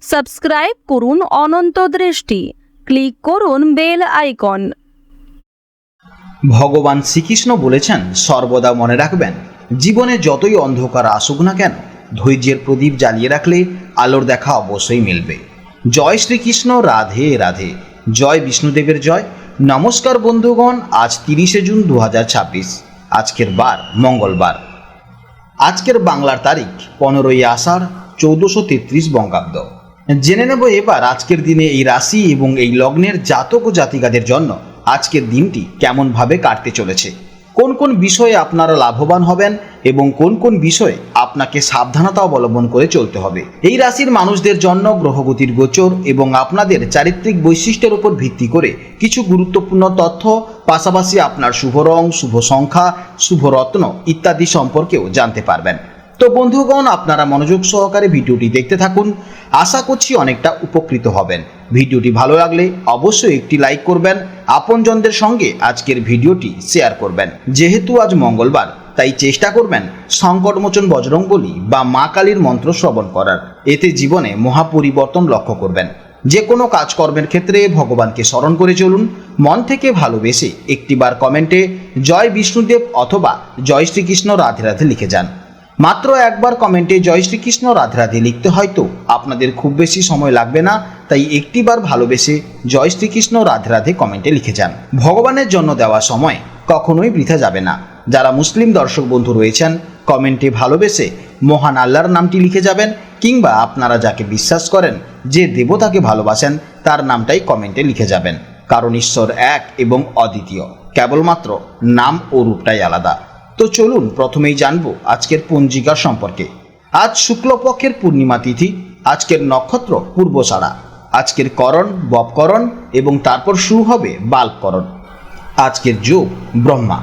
Subscribe করুন অনন্ত দৃষ্টি, click করুন বেল আইকন। ভগবান শ্রীকৃষ্ণ বলেছেন, সর্বদা মনে রাখবেন, জীবনে যতই অন্ধকার আসুক না কেন, ধৈর্যের প্রদীপ জ্বালিয়ে রাখলে আলোর দেখা অবশ্যই মিলবে। জয় শ্রীকৃষ্ণ, রাধে রাধে, জয় বিষ্ণুদেবের জয়। নমস্কার বন্ধুগণ, আজ 30শে জুন 2026, আজকের বার মঙ্গলবার। আজকের বাংলার তারিখ 15ই আষাঢ় 1433 বঙ্গাব্দ। জেনে নেব এবার আজকের দিনে এই রাশি এবং এই লগ্নের জাতক ও জাতিকাদের জন্য আজকের দিনটি কেমনভাবে কাটতে চলেছে, কোন কোন বিষয়ে আপনারা লাভবান হবেন এবং কোন কোন বিষয়ে আপনাকে সাবধানতা অবলম্বন করে চলতে হবে। এই রাশির মানুষদের জন্য গ্রহগতির গোচর এবং আপনাদের চারিত্রিক বৈশিষ্ট্যের উপর ভিত্তি করে কিছু গুরুত্বপূর্ণ তথ্য, পাশাপাশি আপনার শুভ রং, শুভ সংখ্যা, শুভ রত্ন ইত্যাদি সম্পর্কেও জানতে পারবেন। তো বন্ধুগণ, আপনারা মনোযোগ সহকারে ভিডিওটি দেখতে থাকুন, আশা করছি অনেকটা উপকৃত হবেন। ভিডিওটি ভালো লাগলে অবশ্যই একটি লাইক করবেন, আপনজনদের সঙ্গে আজকের ভিডিওটি শেয়ার করবেন। যেহেতু আজ মঙ্গলবার, তাই চেষ্টা করবেন সংকটমোচন বজরংবলী বা মা কালীর মন্ত্র শ্রবণ করার। এতে জীবনে মহাপরিবর্তন লক্ষ্য করবেন। যে কোনো কাজকর্মের ক্ষেত্রে ভগবানকে স্মরণ করে চলুন। মন থেকে ভালোবেসে একটিবার কমেন্টে জয় বিষ্ণুদেব অথবা জয় শ্রীকৃষ্ণ রাধে রাধে লিখে যান। মাত্র একবার কমেন্টে জয় শ্রীকৃষ্ণ রাধে রাধে লিখতে হয়তো আপনাদের খুব বেশি সময় লাগবে না, তাই একটিবার ভালোবেসে জয় শ্রীকৃষ্ণ রাধে রাধে কমেন্টে লিখে যান। ভগবানের জন্য দেওয়া সময় কখনোই বৃথা যাবে না। যারা মুসলিম দর্শক বন্ধু রয়েছেন, কমেন্টে ভালোবেসে মহান আল্লাহর নামটি লিখে যাবেন, কিংবা আপনারা যাকে বিশ্বাস করেন, যে দেবতাকে ভালোবাসেন, তার নামটাই কমেন্টে লিখে যাবেন। কারণ ঈশ্বর এক এবং অদ্বিতীয়, কেবলমাত্র নাম ও রূপটাই আলাদা। তো চলুন প্রথমেই জানবো আজকের পঞ্জিকা সম্পর্কে। আজ শুক্লপক্ষের পূর্ণিমা তিথি, আজকের নক্ষত্র পূর্বষাঢ়া, আজকের করণ বপকরণ এবং তারপর শুরু হবে বাল্বকরণ। আজকের যোগ ব্রহ্মা।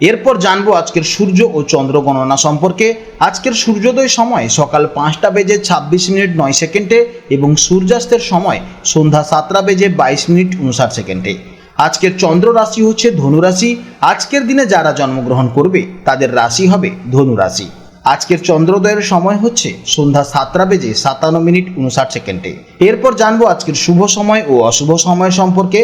এরপর জানবো আজকের সূর্য ও চন্দ্র গণনা সম্পর্কে। আজকের সূর্যোদয় সময় সকাল 5:26:09 এবং সূর্যাস্তের সময় সন্ধ্যা 7:22:59। আজকের চন্দ্র রাশি হচ্ছে ধনু রাশি। আজকের দিনে যারা জন্মগ্রহণ করবে তাদের রাশি হবে ধনু রাশি। আজকের চন্দ্রোদয়ের সময় হচ্ছে সন্ধ্যা 7:57:59। এরপর জানবো আজকের শুভ সময় ও অশুভ সময় সম্পর্কে।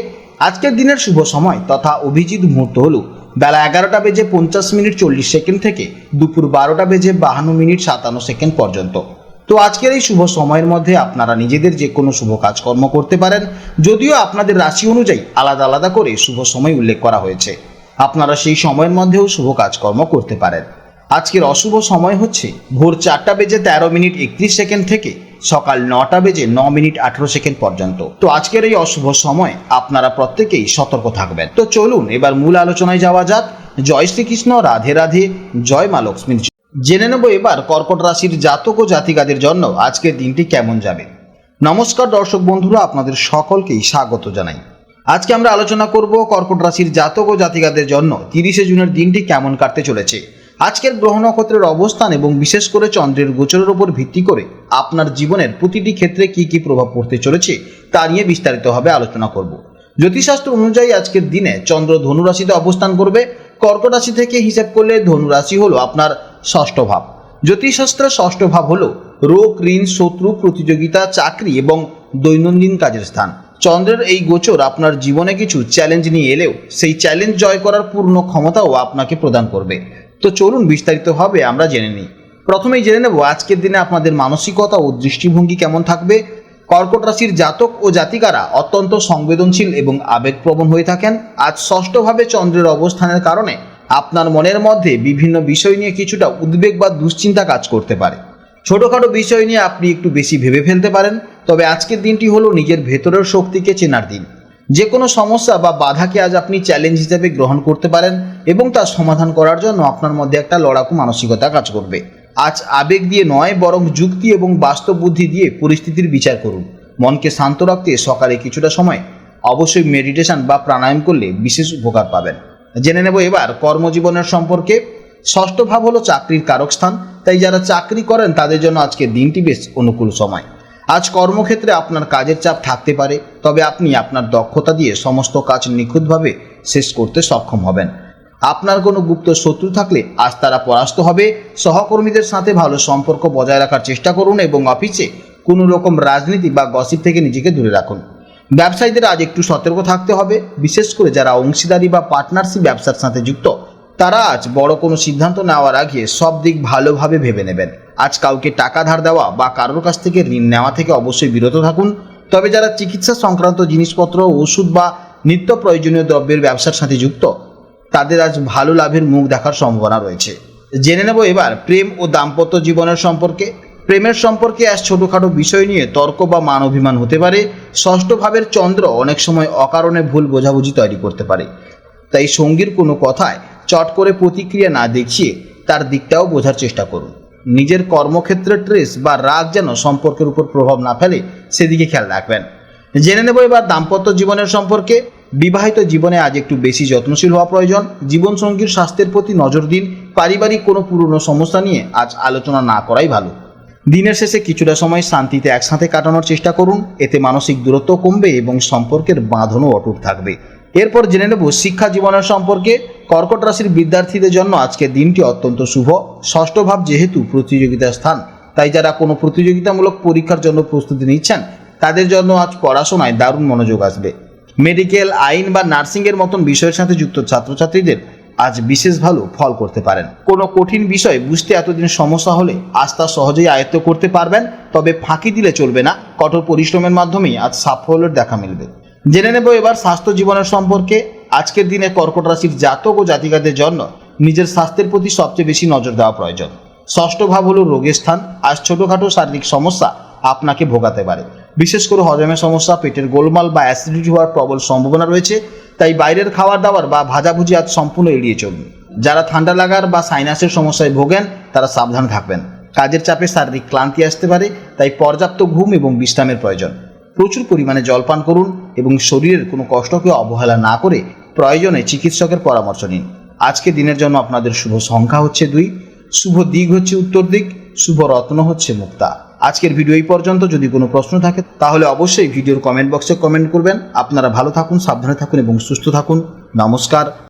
আজকের দিনের শুভ সময় তথা অভিজিৎ মুহূর্ত হলো বেলা 11:50:40 থেকে দুপুর 12:52:57 পর্যন্ত। তো আজকের এই শুভ সময়ের মধ্যে আপনারা নিজেদের যে কোনো শুভ কাজকর্ম করতে পারেন, যদিও আপনাদের রাশি অনুযায়ী আলাদা আলাদা করে শুভ সময় উল্লেখ করা হয়েছে। আপনারা সেই সময়ের মধ্যেও শুভ কাজকর্ম করতে পারেন। আজকের অশুভ সময় হচ্ছে ভোর 4:13:31 থেকে সকাল 9:09:18 পর্যন্ত। তো আজকের এই অশুভ সময় আপনারা প্রত্যেকেই সতর্ক থাকবেন। তো চলুন এবার মূল আলোচনায় যাওয়া যাক। জয় শ্রীকৃষ্ণ, রাধে রাধে, জয় মা লক্ষ্মীর। জেনে নেব এবার কর্কট রাশির জাতক ও জাতিকাদের জন্য আজকের দিনটি কেমন যাবে। নমস্কার দর্শক বন্ধুরা, আপনাদের সকলকেই স্বাগত জানাই। আজকে আমরা আলোচনা করব কর্কট রাশির জাতক ও জাতিকাদের জন্য 30শে জুনের দিনটি কেমন কাটতে চলেছে। আজকের গ্রহ নক্ষত্রের অবস্থান এবং বিশেষ করে চন্দ্রের গোচরের উপর ভিত্তি করে আপনার জীবনের প্রতিটি ক্ষেত্রে কি কি প্রভাব পড়তে চলেছে তা নিয়ে বিস্তারিতভাবে আলোচনা করব। জ্যোতিষশাস্ত্র অনুযায়ী আজকের দিনে চন্দ্র ধনু রাশিতে অবস্থান করবে। কর্কট রাশি থেকে হিসাব করলে ধনু রাশি হলো আপনার ষষ্ঠ ভাব। জ্যোতিষশাস্ত্রের ষষ্ঠ ভাব হলো রোগ, ঋণ, শত্রু, প্রতিযোগিতা, চাকরি এবং দৈনন্দিন কাজের স্থান। চন্দ্রের এই গোচর আপনার জীবনে কিছু চ্যালেঞ্জ নিয়ে এলেও সেই চ্যালেঞ্জ জয় করার পূর্ণ ক্ষমতাও আপনাকে প্রদান করবে। তো চলুন বিস্তারিতভাবে আমরা জেনে নিই। প্রথমেই জেনে নেব আজকের দিনে আপনাদের মানসিকতা ও দৃষ্টিভঙ্গি কেমন থাকবে। কর্কট রাশির জাতক ও জাতিকারা অত্যন্ত সংবেদনশীল এবং আবেগপ্রবণ হয়ে থাকেন। আজ ষষ্ঠভাবে চন্দ্রের অবস্থানের কারণে আপনার মনের মধ্যে বিভিন্ন বিষয় নিয়ে কিছুটা উদ্বেগ বা দুশ্চিন্তা কাজ করতে পারে। ছোটোখাটো বিষয় নিয়ে আপনি একটু বেশি ভেবে ফেলতে পারেন। তবে আজকের দিনটি হলো নিজের ভেতরের শক্তিকে চেনার দিন। যে কোনো সমস্যা বা বাধাকে আজ আপনি চ্যালেঞ্জ হিসেবে গ্রহণ করতে পারেন এবং তার সমাধান করার জন্য আপনার মধ্যে একটা লড়াকু মানসিকতা কাজ করবে। আজ আবেগ দিয়ে নয়, বরং যুক্তি এবং বাস্তব বুদ্ধি দিয়ে পরিস্থিতির বিচার করুন। মনকে শান্ত রাখতে সকালে কিছুটা সময় অবশ্যই মেডিটেশন বা প্রাণায়াম করলে বিশেষ উপকার পাবেন। জেনে নেব এবার কর্মজীবনের সম্পর্কে। ষষ্ঠ ভাব হলো চাকরির কারক স্থান, তাই যারা চাকরি করেন তাদের জন্য আজকের দিনটি বেশ অনুকূল সময়। আজ কর্মক্ষেত্রে আপনার কাজের চাপ থাকতে পারে, তবে আপনি আপনার দক্ষতা দিয়ে সমস্ত কাজ নিখুঁতভাবে শেষ করতে সক্ষম হবেন। আপনার কোনো গুপ্ত শত্রু থাকলে আজ তারা পরাস্ত হবে। সহকর্মীদের সাথে ভালো সম্পর্ক বজায় রাখার চেষ্টা করুন এবং অফিসে কোনো রকম রাজনীতি বা গসিপ থেকে নিজেকে দূরে রাখুন। ব্যবসায়ীদের আজ একটু সতর্ক থাকতে হবে, বিশেষ করে যারা অংশীদারি বা পার্টনারশিপ ব্যবসার সাথে যুক্ত তারা আজ বড় কোনো সিদ্ধান্ত নেওয়ার আগে সব দিক ভালোভাবে ভেবে নেবেন। আজ কাউকে টাকা ধার দেওয়া বা কারোর কাছ থেকে ঋণ নেওয়া থেকে অবশ্যই বিরত থাকুন। তবে যারা চিকিৎসা সংক্রান্ত জিনিসপত্র, ওষুধ বা নিত্য প্রয়োজনীয় দ্রব্যের ব্যবসার সাথে যুক্ত তাদের আজ ভালো লাভের মুখ দেখার সম্ভাবনা রয়েছে। জেনে নেব এবার প্রেম ও দাম্পত্য জীবনের সম্পর্কে। প্রেমের সম্পর্কে আজ ছোটোখাটো বিষয় নিয়ে তর্ক বা মান অভিমান হতে পারে। ষষ্ঠ ভাবের চন্দ্র অনেক সময় অকারণে ভুল বোঝাবুঝি তৈরি করতে পারে, তাই সঙ্গীর কোনো কথায় চট করে প্রতিক্রিয়া না দেখিয়ে তার দিকটাও বোঝার চেষ্টা করুন। নিজের কর্মক্ষেত্রে স্ট্রেস বা রাগ যেন সম্পর্কের উপর প্রভাব না ফেলে সেদিকে খেয়াল রাখবেন। জেনে নেব এবার দাম্পত্য জীবনের সম্পর্কে। বিবাহিত জীবনে আজ একটু বেশি যত্নশীল হওয়া প্রয়োজন। জীবনসঙ্গীর স্বাস্থ্যের প্রতি নজর দিন। পারিবারিক কোনো পুরনো সমস্যা নিয়ে আজ আলোচনা না করাই ভালো। দিনের শেষে কিছুটা সময় শান্তিতে একসাথে কাটানোর চেষ্টা করুন, এতে মানসিক দূরত্ব কমবে এবং সম্পর্কের বাঁধনও অটুট থাকবে। এরপর জেনে নেব শিক্ষা জীবনের সম্পর্কে। কর্কট রাশির বিদ্যার্থীদের জন্য আজকের দিনটি অত্যন্ত শুভ। ষষ্ঠ ভাব যেহেতু প্রতিযোগিতার স্থান, তাই যারা কোনো প্রতিযোগিতামূলক পরীক্ষার জন্য প্রস্তুতি নিচ্ছেন তাদের জন্য আজ পড়াশোনায় দারুণ মনোযোগ আসবে। মেডিকেল, আইন বা নার্সিংয়ের মতন বিষয়ের সাথে যুক্ত ছাত্রছাত্রীদের আজ বিশেষ ভালো ফল করতে পারেন। কোনো কঠিন বিষয় বুঝতে এতদিন সমস্যা হলে আজ তা সহজেই আয়ত্ত করতে পারবেন। তবে ফাঁকি দিলে চলবে না, কঠোর পরিশ্রমের মাধ্যমেই আজ সাফল্যের দেখা মিলবে। জেনে নেব এবার স্বাস্থ্য জীবনের সম্পর্কে। আজকের দিনে কর্কট রাশির জাতক ও জাতিকাদের জন্য নিজের স্বাস্থ্যের প্রতি সবচেয়ে বেশি নজর দেওয়া প্রয়োজন। ষষ্ঠ ভাব হলো রোগের স্থান। আজ ছোটোখাটো শারীরিক সমস্যা আপনাকে ভোগাতে পারে, বিশেষ করে হজমের সমস্যা, পেটের গোলমাল বা অ্যাসিডিটি হওয়ার প্রবল সম্ভাবনা রয়েছে। তাই বাইরের খাবার দাবার বা ভাজাভুজি আজ সম্পূর্ণ এড়িয়ে চলুন। যারা ঠান্ডা লাগার বা সাইনাসের সমস্যায় ভোগেন তারা সাবধান থাকবেন। কাজের চাপে শারীরিক ক্লান্তি আসতে পারে, তাই পর্যাপ্ত ঘুম এবং বিশ্রামের প্রয়োজন। প্রচুর পরিমাণে জল পান করুন এবং শরীরের কোনো কষ্টকে অবহেলা না করে প্রয়োজনে চিকিৎসকের পরামর্শ নিন। আজকে দিনের জন্য আপনাদের শুভ সংখ্যা হচ্ছে 2, শুভ দিক হচ্ছে উত্তর দিক, শুভ রত্ন হচ্ছে মুক্তা। আজকের ভিডিও এই পর্যন্ত। যদি কোনো প্রশ্ন থাকে তাহলে অবশ্যই ভিডিওর কমেন্ট বক্সে কমেন্ট করবেন। আপনারা ভালো থাকুন, সাবধানে থাকুন এবং সুস্থ থাকুন। নমস্কার।